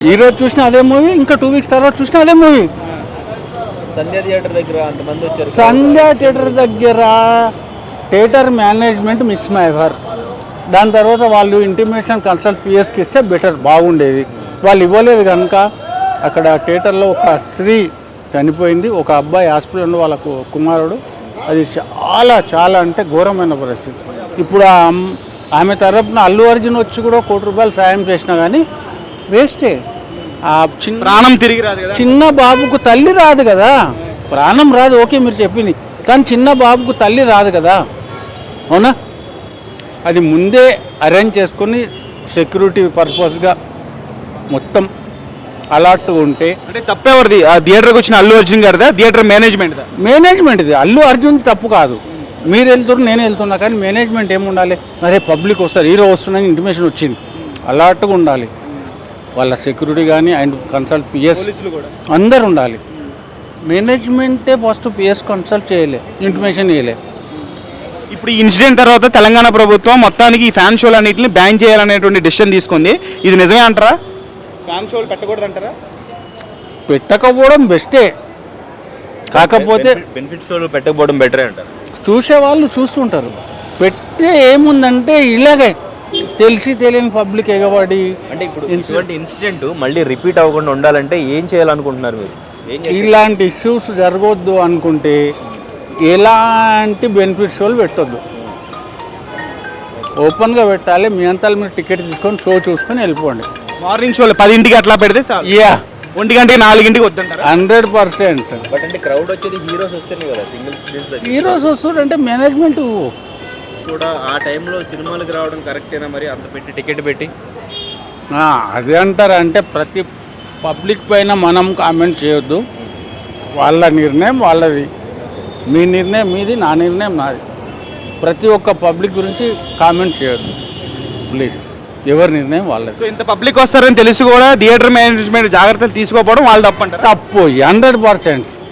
ఈరోజు చూసిన అదే మూవీ, ఇంకా 2 వీక్స్ తర్వాత చూసిన అదే మూవీ. సంధ్యా థియేటర్ దగ్గర అంతమంది వచ్చారు. సంధ్యా థియేటర్ దగ్గర థియేటర్ మేనేజ్మెంట్ మిస్ మైవర్. దాని తర్వాత వాళ్ళు ఇంటిమేషన్ కన్సల్ట్ పిఎస్కి ఇస్తే బెటర్, బాగుండేది. వాళ్ళు ఇవ్వలేదు కనుక అక్కడ థియేటర్లో ఒక స్త్రీ చనిపోయింది, ఒక అబ్బాయి హాస్పిటల్లో వాళ్ళ కుమారుడు. అది చాలా చాలా అంటే ఘోరమైన పరిస్థితి. ఇప్పుడు ఆమె తరపున అల్లు అర్జున్ వచ్చి కూడా ₹1,00,00,000 సాయం చేసినా కానీ వేస్టే. ఆ ప్రాణం తిరిగి రాదు కదా. చిన్న బాబుకు తల్లి రాదు కదా, ప్రాణం రాదు, ఓకే మీరు చెప్పింది, కానీ చిన్న బాబుకు తల్లి రాదు కదా, అవునా? అది ముందే అరేంజ్ చేసుకొని సెక్యూరిటీ పర్పస్గా మొత్తం అలర్ట్గా ఉంటే. అంటే తప్పెవరిది? ఆ థియేటర్కి వచ్చిన అల్లు అర్జున్ గారిదా, థియేటర్ మేనేజ్మెంట్ది. అల్లు అర్జున్ తప్పు కాదు, మీరు వెళ్తున్నారు నేను వెళ్తున్నా, కానీ మేనేజ్మెంట్ ఏముండాలి? అరే పబ్లిక్ వస్తారు, హీరో వస్తున్నాయి ఇంటిమేషన్ వచ్చింది, అలర్ట్గా ఉండాలి. వాళ్ళ సెక్యూరిటీ కానీ అండ్ కన్సల్ట్ పిఎస్ అందరు ఉండాలి. మేనేజ్మెంటే ఫస్ట్ పిఎస్ కన్సల్ట్ చేయలే, ఇంటిమేషన్ చేయలే. ఇప్పుడు ఈ ఇన్సిడెంట్ తర్వాత తెలంగాణ ప్రభుత్వం మొత్తానికి ఈ ఫ్యాన్ షోలు అన్నింటిని బ్యాన్ చేయాలనేటువంటి డిసిషన్ తీసుకుంది. ఇది నిజమే అంటారా? ఫ్యాన్ షోలు పెట్టకూడదు అంటారా? పెట్టకపోవడం బెస్టే, కాకపోతే బెనిఫిట్ షోలు పెట్టకపోవడం బెటరే అంటారు. చూసేవాళ్ళు చూస్తుంటారు. పెడితే ఏముందంటే ఇలాగే తెలిసి తెలియని పబ్లిక్ ఎగబడి. అంటే ఇప్పుడు ఇటువంటి ఇన్సిడెంట్ మళ్ళీ రిపీట్ అవ్వకుండా ఉండాలంటే ఏం చేయాలనుకుంటున్నారు మీరు? ఇలాంటి ఇష్యూస్ జరగవద్దు అనుకుంటే ఎలాంటి బెనిఫిట్ షోలు పెట్టొద్దు, ఓపెన్గా పెట్టాలి. మీ అంతా మీరు టికెట్ తీసుకొని షో చూసుకొని వెళ్ళిపోండి. మార్నింగ్ షోలు 10ంటికి అట్లా పెడితే యా 1 గంటకి 4ంటికి వద్దంటారు. 100%. బట్ అంటే క్రౌడ్ వచ్చేది హీరోస్ వస్తేనే కదా, సింగిల్ స్క్రీన్స్ హీరోస్ వస్తుంటే మేనేజ్మెంట్ కూడా ఆ టైంలో సినిమాలకు రావడం కరెక్టేనా మరి? అంత పెట్టి టికెట్ పెట్టి అదే అంటారు. అంటే ప్రతి పబ్లిక్ పైన మనం కామెంట్ చేయొద్దు, వాళ్ళ నిర్ణయం వాళ్ళది, మీ నిర్ణయం మీది, నా నిర్ణయం నాది. ప్రతి ఒక్క పబ్లిక్ గురించి కామెంట్ చేయొద్దు ప్లీజ్, ఎవరి నిర్ణయం వాళ్ళది. సో ఇంత పబ్లిక్ వస్తారని తెలిసి కూడా థియేటర్ మేనేజ్మెంట్ జాగ్రత్తలు తీసుకోకపోవడం వాళ్ళు తప్పంటారు? తప్పు 100%.